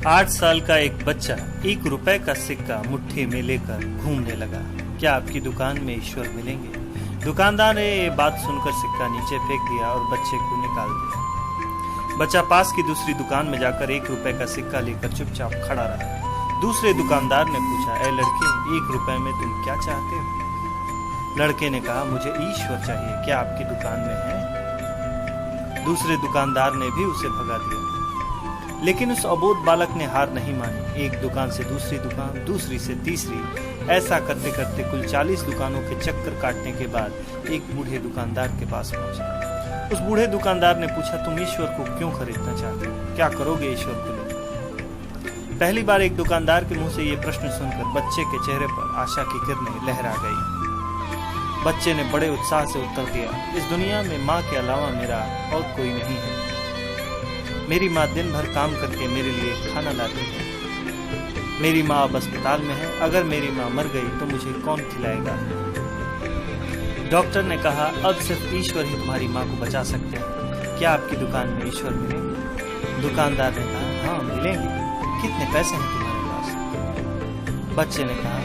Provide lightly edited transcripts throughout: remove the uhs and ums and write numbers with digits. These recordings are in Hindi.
8 साल का एक बच्चा 1 रुपए का सिक्का मुट्ठी में लेकर घूमने लगा। क्या आपकी दुकान में ईश्वर मिलेंगे? दुकानदार ने ये बात सुनकर सिक्का नीचे फेंक दिया और बच्चे को निकाल दिया। बच्चा पास की दूसरी दुकान में जाकर 1 रुपए का सिक्का लेकर चुपचाप खड़ा रहा। दूसरे दुकानदार ने पूछा, ए लड़के, 1 रुपए में तुम क्या चाहते हो? लड़के ने कहा, मुझे ईश्वर चाहिए। क्या आपकी दुकान में है? दूसरे दुकानदार ने भी उसे भगा दिया। लेकिन उस अबोध बालक ने हार नहीं मानी। एक दुकान से दूसरी दुकान, दूसरी से तीसरी, ऐसा करते करते कुल 40 दुकानों के चक्कर काटने के बाद एक बूढ़े दुकानदार के पास पहुंचा। उस बूढ़े दुकानदार ने पूछा, तुम ईश्वर को क्यों खरीदना चाहते हो? क्या करोगे ईश्वर को लेकर? पहली बार एक दुकानदार के मुंह से ये प्रश्न सुनकर बच्चे के चेहरे पर आशा की किरणें लहरा गई। बच्चे ने बड़े उत्साह से उत्तर दिया, इस दुनिया में माँ के अलावा मेरा और कोई नहीं है। मेरी माँ दिन भर काम करके मेरे लिए खाना लाती है। मेरी माँ अब अस्पताल में है। अगर मेरी माँ मर गई तो मुझे कौन खिलाएगा? डॉक्टर ने कहा, अब सिर्फ ईश्वर ही तुम्हारी माँ को बचा सकते हैं। क्या आपकी दुकान में ईश्वर मिलेंगे? दुकानदार ने कहा, हाँ मिलेंगे। कितने पैसे हैं तुम्हारे पास? बच्चे ने कहा,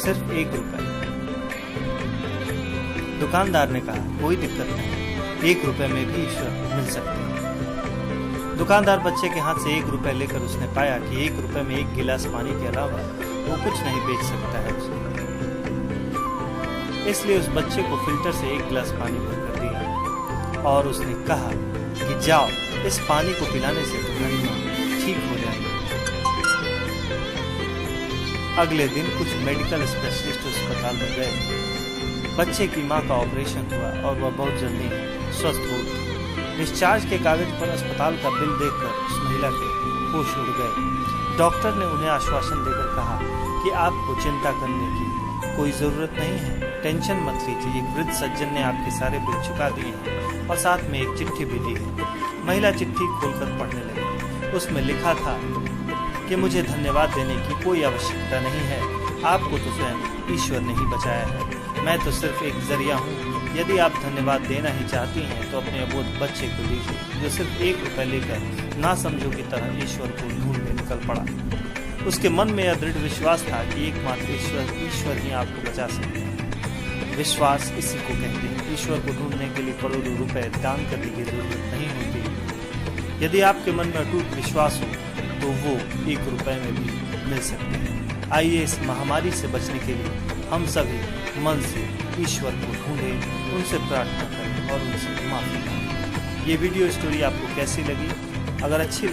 सिर्फ 1 रुपए। दुकानदार ने कहा, कोई दिक्कत नहीं, 1 रुपए में भी ईश्वर मिल सकते हैं। दुकानदार बच्चे के हाथ से 1 रुपए लेकर उसने पाया कि 1 रुपए में 1 गिलास पानी के अलावा वो कुछ नहीं बेच सकता है उसे। इसलिए उस बच्चे को फिल्टर से 1 गिलास पानी भरकर दिया और उसने कहा कि जाओ, इस पानी को पिलाने से तुम्हारी माँ ठीक हो जाएगी। अगले दिन कुछ मेडिकल स्पेशलिस्ट अस्पताल में गए। बच्चे की माँ का ऑपरेशन हुआ और वह बहुत जल्दी स्वस्थ हो गई। डिस्चार्ज के कागज पर अस्पताल का बिल देखकर उस महिला के होश उड़ गए। डॉक्टर ने उन्हें आश्वासन देकर कहा कि आपको चिंता करने की कोई जरूरत नहीं है, टेंशन मत लीजिए। एक वृद्ध सज्जन ने आपके सारे बिल चुका दिए हैं और साथ में एक चिट्ठी भी दी है। महिला चिट्ठी खोलकर पढ़ने लगी। उसमें लिखा था कि मुझे धन्यवाद देने की कोई आवश्यकता नहीं है। आपको तो स्वयं ईश्वर ने ही बचाया है। मैं तो सिर्फ एक जरिया हूँ। यदि आप धन्यवाद देना ही चाहती हैं तो अपने अबोध बच्चे को दीजिए, जो सिर्फ 1 रुपए लेकर ना समझो की तरह ईश्वर को ढूंढने निकल पड़ा। उसके मन में यह दृढ़ विश्वास था कि एकमात्र ईश्वर ही आपको बचा सकते हैं। विश्वास इसी को कहते हैं। ईश्वर को ढूंढने के लिए करोड़ों रुपए दान करने की जरूरत नहीं होती। यदि आपके मन में अटूट विश्वास हो तो वो 1 रुपए में भी मिल सकते हैं। आइए इस महामारी से बचने के लिए हम सभी मन से ईश्वर को ढूंढें, उनसे प्रार्थना करें और उनसे माफी मांगें। ये वीडियो स्टोरी आपको कैसी लगी? अगर अच्छी लगी